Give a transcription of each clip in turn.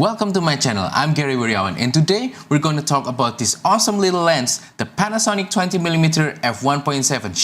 Welcome to my channel, I'm Gary Wiryawan, and today we're going to talk about this awesome little lens, the Panasonic 20mm f1.7.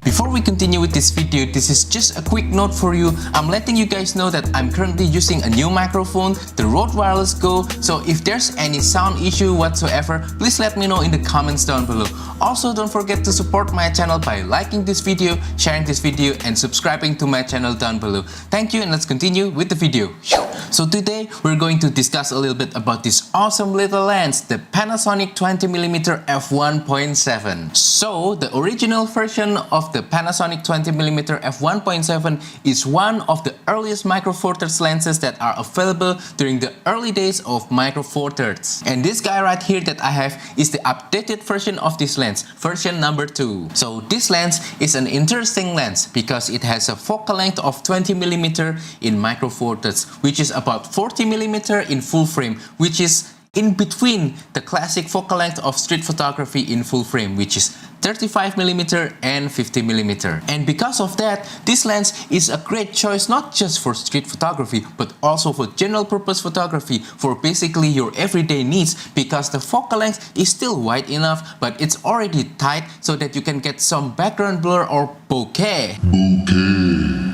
Before we continue with this video, this is just a quick note for you. I'm letting you guys know that I'm currently using a new microphone, the Rode Wireless Go, so if there's any sound issue whatsoever, please let me know in the comments down below. Also, don't forget to support my channel by liking this video, sharing this video, and subscribing to my channel down below. Thank you, and let's continue with the video. So today, we're going to discuss a little bit about this awesome little lens, the Panasonic 20mm f1.7. So, the original version of the Panasonic 20mm f1.7 is one of the earliest Micro Four Thirds lenses that are available during the early days of Micro Four Thirds. And this guy right here that I have is the updated version of this lens, version number 2. So this lens is an interesting lens because it has a focal length of 20mm in Micro Four Thirds, which is about 40mm in full frame, which is in between the classic focal length of street photography in full frame, which is 35mm and 50mm. And because of that, this lens is a great choice not just for street photography but also for general purpose photography, for basically your everyday needs, because the focal length is still wide enough but it's already tight so that you can get some background blur or bokeh.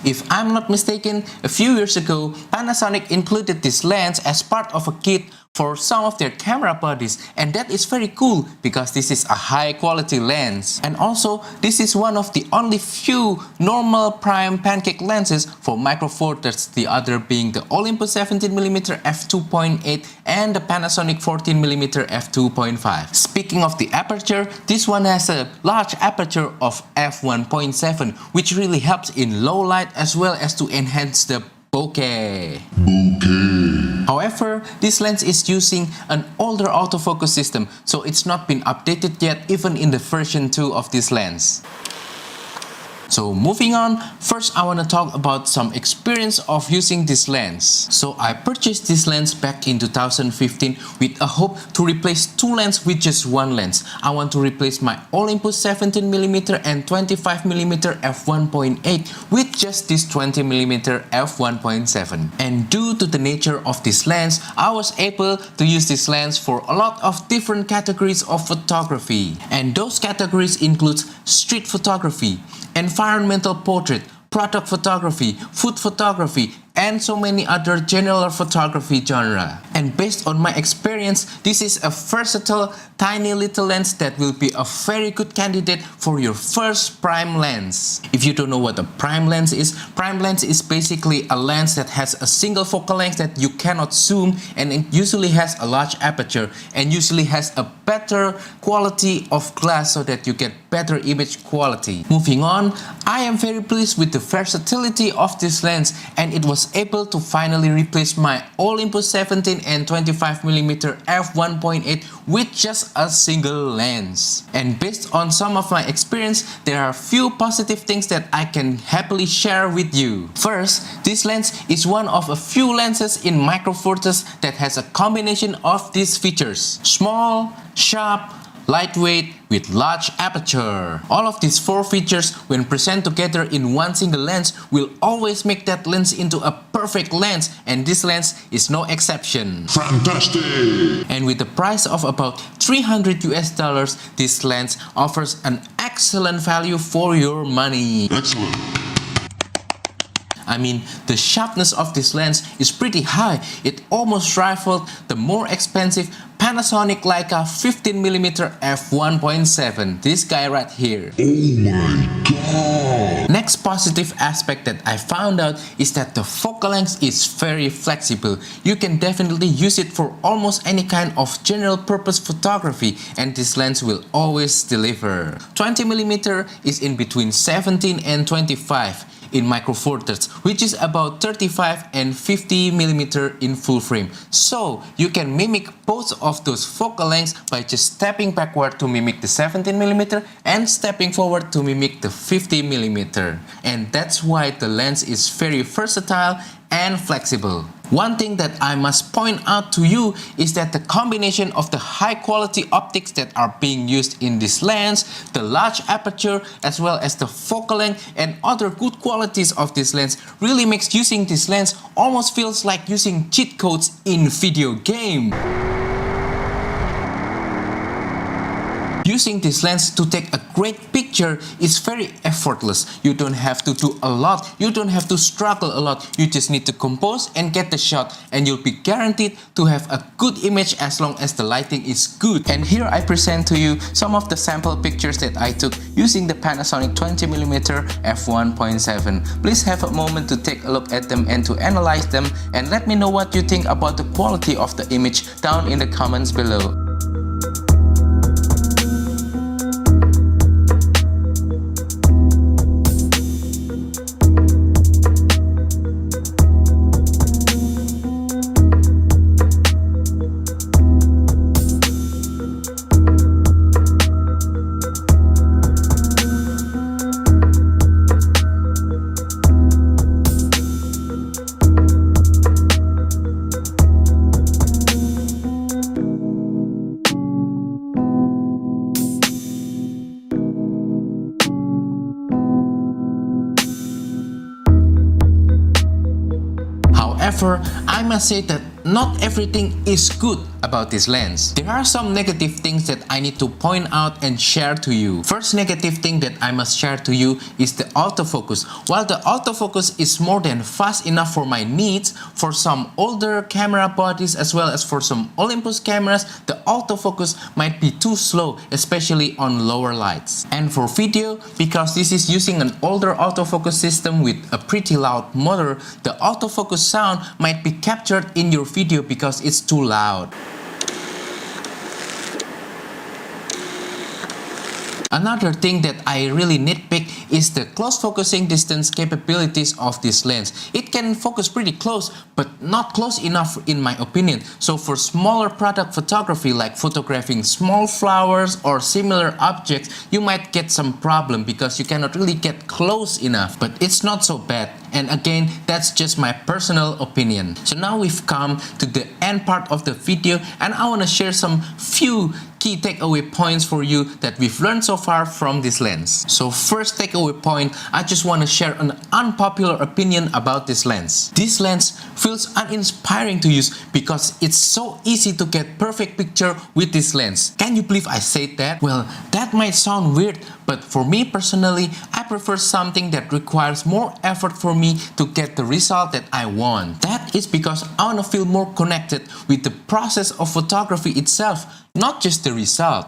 If I'm not mistaken, a few years ago, Panasonic included this lens as part of a kit for some of their camera bodies, and that is very cool because this is a high quality lens. And also, this is one of the only few normal prime Pancake lenses for Micro Four Thirds, the other being the Olympus 17mm f2.8 and the Panasonic 14mm f2.5. Speaking of the aperture, this one has a large aperture of f1.7, which really helps in low light as well as to enhance the bokeh. However, this lens is using an older autofocus system, so it's not been updated yet even in the version 2 of this lens. So moving on, first I want to talk about some experience of using this lens. So I purchased this lens back in 2015 with a hope to replace two lenses with just one lens. I want to replace my Olympus 17mm and 25mm f1.8 with just this 20mm f1.7. And due to the nature of this lens, I was able to use this lens for a lot of different categories of photography. And those categories include street photography, environmental portrait, product photography, food photography, and so many other general photography genre. And based on my experience, this is a versatile, tiny little lens that will be a very good candidate for your first prime lens. If you don't know what a prime lens is basically a lens that has a single focal length that you cannot zoom, and it usually has a large aperture and usually has a better quality of glass so that you get better image quality. Moving on, I am very pleased with the versatility of this lens, and it was able to finally replace my Olympus 17 and 25mm f1.8 with just a single lens. And based on some of my experience, there are few positive things that I can happily share with you. First, this lens is one of a few lenses in Micro Four Thirds that has a combination of these features: small, sharp, lightweight with large aperture. All of these four features, when presented together in one single lens, will always make that lens into a perfect lens, and this lens is no exception. Fantastic! And with the price of about $300, this lens offers an excellent value for your money. Excellent! I mean, the sharpness of this lens is pretty high. It almost rivaled the more expensive Panasonic Leica 15mm f1.7, this guy right here. Oh my god! Next positive aspect that I found out is that the focal length is very flexible. You can definitely use it for almost any kind of general purpose photography, and this lens will always deliver. 20mm is in between 17 and 25 in Micro Four Thirds, which is about 35 and 50mm in full frame. So you can mimic both of those focal lengths by just stepping backward to mimic the 17mm and stepping forward to mimic the 50mm. And that's why the lens is very versatile and flexible. One thing that I must point out to you is that the combination of the high quality optics that are being used in this lens, the large aperture, as well as the focal length and other good qualities of this lens really makes using this lens almost feels like using cheat codes in video game. Using this lens to take a great picture is very effortless. You don't have to do a lot, you don't have to struggle a lot, you just need to compose and get the shot, and you'll be guaranteed to have a good image as long as the lighting is good. And here I present to you some of the sample pictures that I took using the Panasonic 20mm f1.7. Please have a moment to take a look at them and to analyze them, and let me know what you think about the quality of the image down in the comments below. However, I must say that not everything is good about this lens. There are some negative things that I need to point out and share to you. First negative thing that I must share to you is the autofocus. While the autofocus is more than fast enough for my needs, for some older camera bodies as well as for some Olympus cameras, the autofocus might be too slow, especially on lower lights. And for video, because this is using an older autofocus system with a pretty loud motor, the autofocus sound might be captured in your video because it's too loud. Another thing that I really nitpick is the close focusing distance capabilities of this lens. It can focus pretty close, but not close enough in my opinion. So for smaller product photography like photographing small flowers or similar objects, you might get some problem because you cannot really get close enough, but it's not so bad. And again, that's just my personal opinion. So now we've come to the end part of the video, and I want to share some few key takeaway points for you that we've learned so far from this lens. So first takeaway point, I just want to share an unpopular opinion about this lens. This lens feels uninspiring to use because it's so easy to get perfect picture with this lens. Can you believe I said that? Well, that might sound weird, but for me personally, I prefer something that requires more effort for me to get the result that I want. That is because I want to feel more connected with the process of photography itself, not just the result.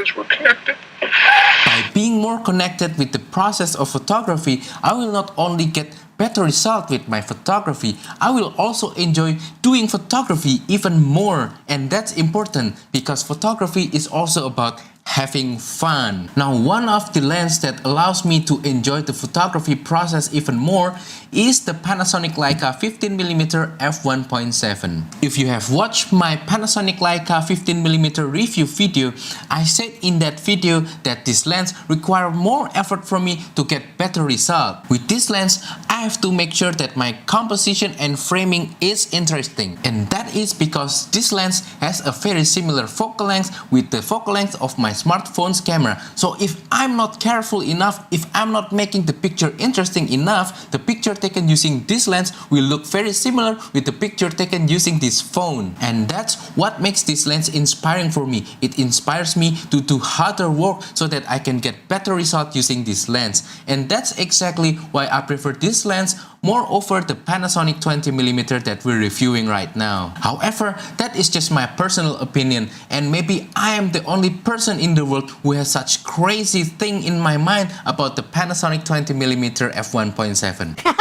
By being more connected with the process of photography, I will not only get better result with my photography, I will also enjoy doing photography even more. And that's important because photography is also about having fun. Now, one of the lenses that allows me to enjoy the photography process even more is the Panasonic Leica 15mm f1.7. If you have watched my Panasonic Leica 15mm review video, I said in that video that this lens requires more effort from me to get better result. With this lens, I have to make sure that my composition and framing is interesting. And that is because this lens has a very similar focal length with the focal length of my smartphone's camera. So if I'm not careful enough, if I'm not making the picture interesting enough, the picture taken using this lens will look very similar with the picture taken using this phone. And that's what makes this lens inspiring for me. It inspires me to do harder work so that I can get better result using this lens. And that's exactly why I prefer this lens more over the Panasonic 20mm that we're reviewing right now. However, that is just my personal opinion, and maybe I am the only person in the world who has such crazy thing in my mind about the Panasonic 20mm f1.7.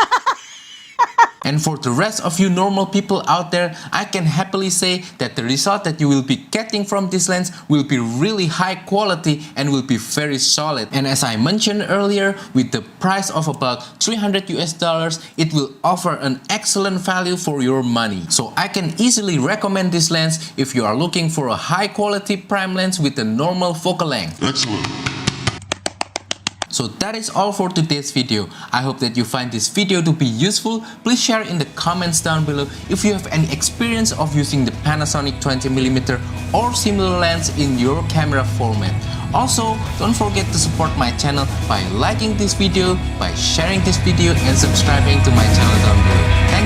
And for the rest of you normal people out there, I can happily say that the result that you will be getting from this lens will be really high quality and will be very solid. And as I mentioned earlier, with the price of about $300 US, it will offer an excellent value for your money. So I can easily recommend this lens if you are looking for a high quality prime lens with a normal focal length. Excellent. So that is all for today's video. I hope that you find this video to be useful. Please share in the comments down below if you have any experience of using the Panasonic 20mm or similar lens in your camera format. Also, don't forget to support my channel by liking this video, by sharing this video and subscribing to my channel down below. Thank